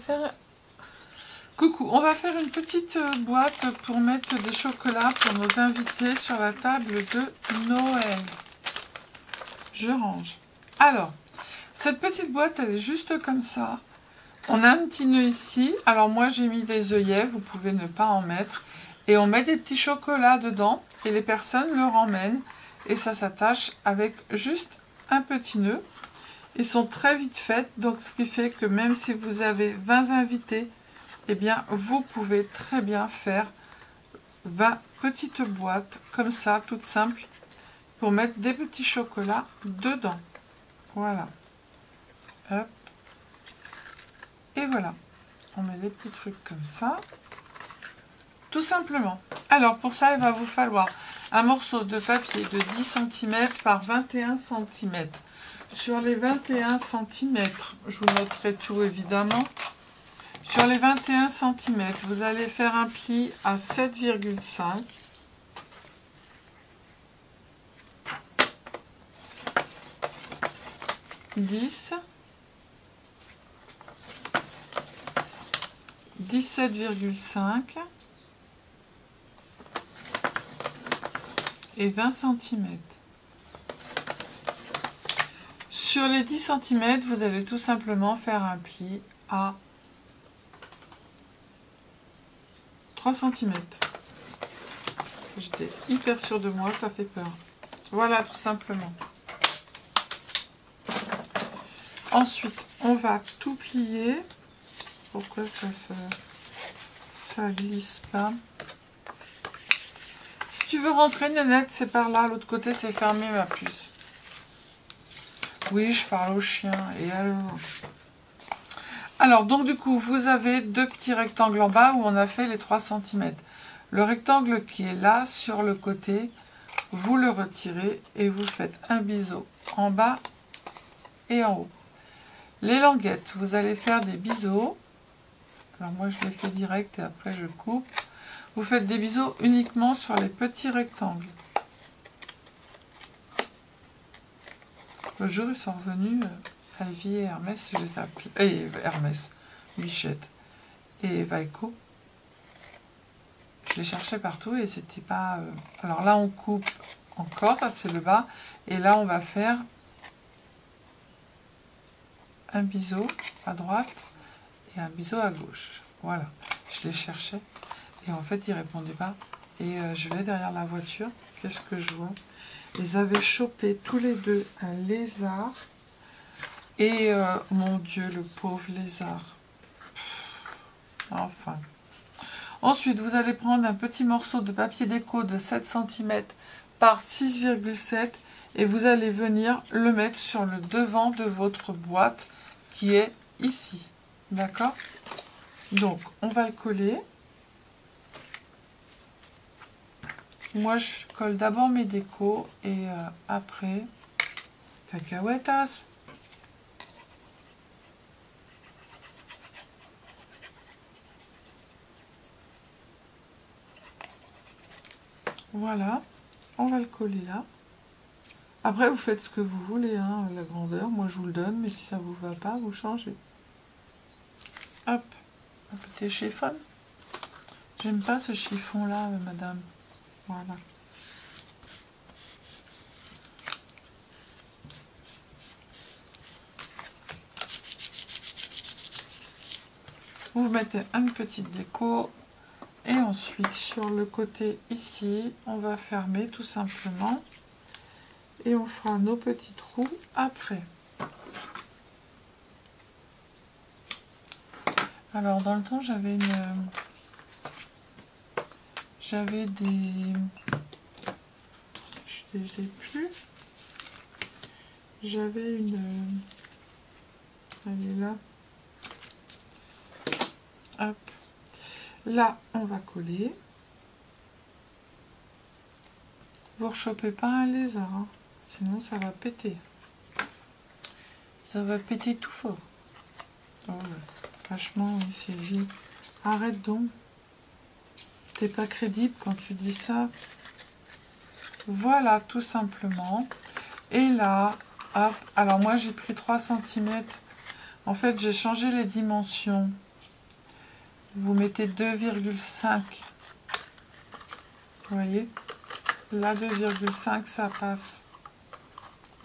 faire... Coucou, on va faire une petite boîte pour mettre des chocolats pour nos invités sur la table de Noël. Je range. Alors, cette petite boîte, elle est juste comme ça. On a un petit nœud ici. Alors moi, j'ai mis des œillets, vous pouvez ne pas en mettre. Et on met des petits chocolats dedans et les personnes le ramènent. Et ça s'attache avec juste un petit nœud. Ils sont très vite faits, donc ce qui fait que même si vous avez 20 invités, eh bien, vous pouvez très bien faire 20 petites boîtes comme ça, toutes simples, pour mettre des petits chocolats dedans. Voilà. Hop. Et voilà. On met des petits trucs comme ça. Tout simplement. Alors, pour ça, il va vous falloir un morceau de papier de 10 cm par 21 cm. Sur les 21 cm, je vous noterai tout évidemment. Sur les 21 cm, vous allez faire un pli à 7,5. « 10 » 17,5 et 20 cm. Sur les 10 cm, vous allez tout simplement faire un pli à 3 cm. J'étais hyper sûre de moi, ça fait peur. Voilà, tout simplement. Ensuite, on va tout plier. Pourquoi ça glisse pas? Si tu veux rentrer, Nénette, c'est par là. L'autre côté, c'est fermé, ma puce. Oui, je parle au chien. Et alors? Alors, donc, du coup, vous avez deux petits rectangles en bas où on a fait les 3 cm. Le rectangle qui est là, sur le côté, vous le retirez et vous faites un biseau en bas et en haut. Les languettes, vous allez faire des biseaux. Alors moi je les fais direct et après je coupe. Vous faites des biseaux uniquement sur les petits rectangles. Le jour ils sont revenus, Ivy et Hermès, je les appelle. Et Hermès, Bichette et Vaiko. Je les cherchais partout et c'était pas... Alors là on coupe encore, ça c'est le bas. Et là on va faire un biseau à droite et un biseau à gauche. Voilà, je les cherchais et en fait ils répondaient pas. Et je vais derrière la voiture, qu'est-ce que je vois? Ils avaient chopé tous les deux un lézard et mon Dieu, le pauvre lézard. Enfin. Ensuite, vous allez prendre un petit morceau de papier déco de 7 cm par 6,7 et vous allez venir le mettre sur le devant de votre boîte qui est ici. D'accord? Donc, on va le coller. Moi, je colle d'abord mes décos et après, cacahuètas. Voilà, on va le coller là. Après, vous faites ce que vous voulez, hein, la grandeur. Moi, je vous le donne, mais si ça vous va pas, vous changez. Hop, un petit chiffon. J'aime pas ce chiffon-là, madame. Voilà. Vous mettez une petite déco. Et ensuite, sur le côté ici, on va fermer tout simplement. Et on fera nos petits trous après. Alors, dans le temps, j'avais des... Je les ai plus. J'avais une... Elle est là. Hop. Là, on va coller. Vous ne rechopez pas un lézard, hein, sinon ça va péter. Ça va péter tout fort. Oh, franchement, oui, Sylvie, arrête donc. T'es pas crédible quand tu dis ça. Voilà, tout simplement. Et là, hop. Alors moi, j'ai pris 3 cm. En fait, j'ai changé les dimensions. vous mettez 2,5. Vous voyez, là 2,5 ça passe.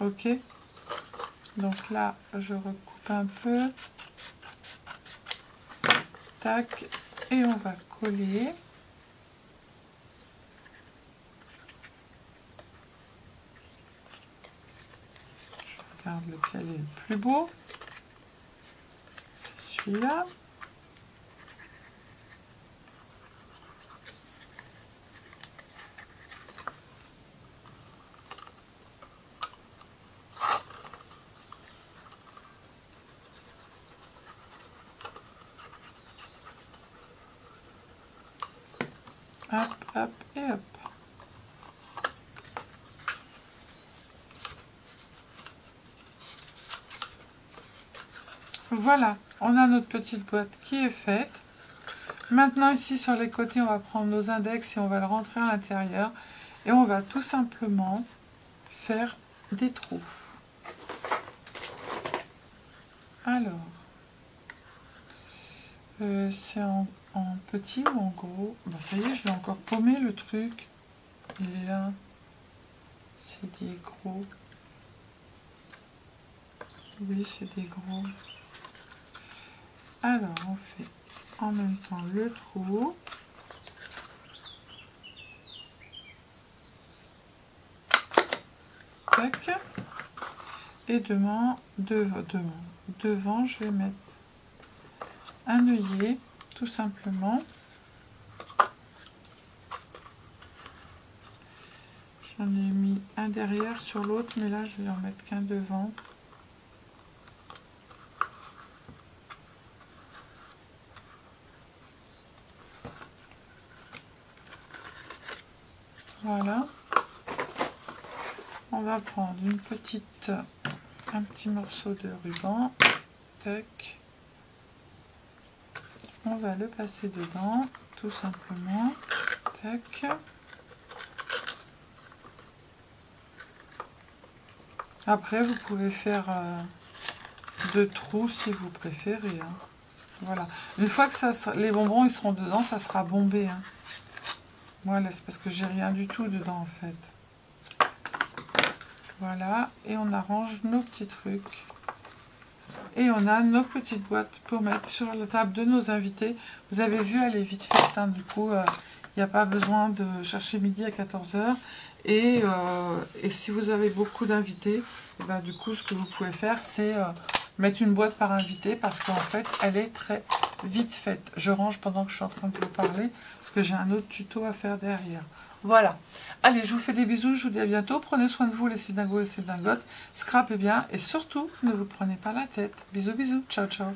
Ok, donc là je recoupe un peu, tac, et on va coller. Je regarde lequel est le plus beau, c'est celui-là. Hop, hop et hop. Voilà, on a notre petite boîte qui est faite. Maintenant ici sur les côtés, on va prendre nos index et on va le rentrer à l'intérieur. Et on va tout simplement faire des trous. Alors, c'est en petit ou en gros? Bah, ça y est, je l'ai encore paumé le truc. Il est là. C'est des gros. Oui, c'est des gros. Alors, on fait en même temps le trou. Tac. Et devant, je vais mettre un œillet, tout simplement. J'en ai mis un derrière sur l'autre, mais là, je vais en mettre qu'un devant. Voilà. On va prendre un petit morceau de ruban. Tac. On va le passer dedans, tout simplement. Tac. Après, vous pouvez faire 2 trous si vous préférez. Hein. Voilà. Une fois que les bonbons ils seront dedans, ça sera bombé. Hein. Voilà, c'est parce que j'ai rien du tout dedans en fait. Voilà, et on arrange nos petits trucs. Et on a nos petites boîtes pour mettre sur la table de nos invités. Vous avez vu, elle est vite faite. Hein, du coup, il n'y a pas besoin de chercher midi à 14 h. Et si vous avez beaucoup d'invités, ben, du coup, ce que vous pouvez faire, c'est mettre une boîte par invité parce qu'en fait, elle est très vite faite. Je range pendant que je suis en train de vous parler parce que j'ai un autre tuto à faire derrière. Voilà. Allez, je vous fais des bisous, je vous dis à bientôt. Prenez soin de vous, les cydingos et les cydingotes. Scrapez bien et surtout, ne vous prenez pas la tête. Bisous, bisous. Ciao, ciao.